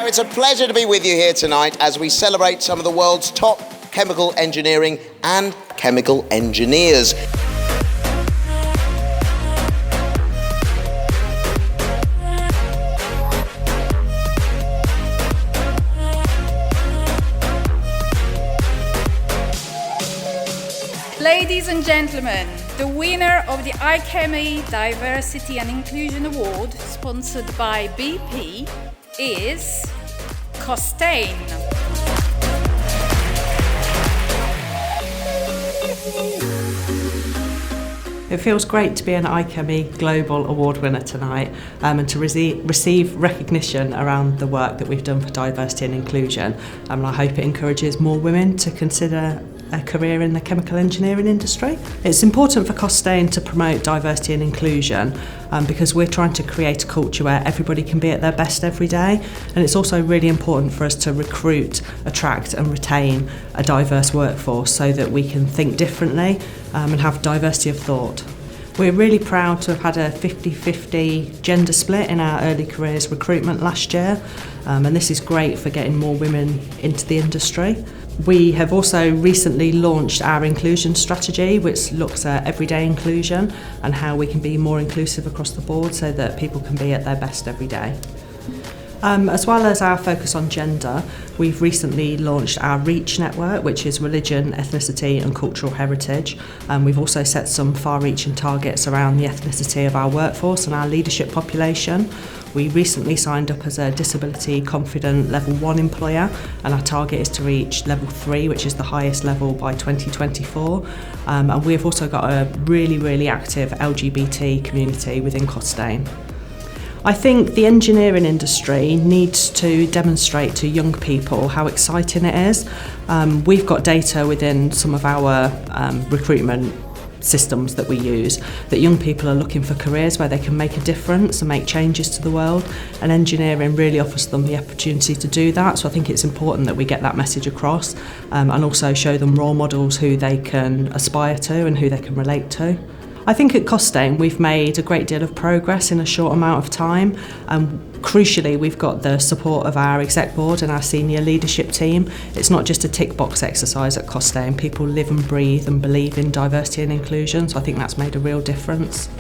It's a pleasure to be with you here tonight as we celebrate some of the world's top chemical engineering and chemical engineers. Ladies and gentlemen, the winner of the IChemE Diversity and Inclusion Award, sponsored by BP, is Costain. It feels great to be an IChemE Global Award winner tonight and to receive recognition around the work that we've done for diversity and inclusion. And I hope it encourages more women to consider a career in the chemical engineering industry. It's important for Costain to promote diversity and inclusion because we're trying to create a culture where everybody can be at their best every day, and it's also really important for us to recruit, attract and retain a diverse workforce so that we can think differently and have diversity of thought. We're really proud to have had a 50-50 gender split in our early careers recruitment last year, and this is great for getting more women into the industry. We have also recently launched our inclusion strategy, which looks at everyday inclusion and how we can be more inclusive across the board so that people can be at their best every day. As well as our focus on gender, we've recently launched our REACH network, which is religion, ethnicity and cultural heritage. We've also set some far-reaching targets around the ethnicity of our workforce and our leadership population. We recently signed up as a disability confident level 1 employer, and our target is to reach level 3, which is the highest level, by 2024. And we've also got a really active LGBT community within Costain. I think the engineering industry needs to demonstrate to young people how exciting it is. We've got data within some of our recruitment systems that we use that young people are looking for careers where they can make a difference and make changes to the world, and engineering really offers them the opportunity to do that. So I think it's important that we get that message across and also show them role models who they can aspire to and who they can relate to. I think at Costain we've made a great deal of progress in a short amount of time. Crucially, we've got the support of our exec board and our senior leadership team. It's not just a tick box exercise at Costain. People live and breathe and believe in diversity and inclusion, so I think that's made a real difference.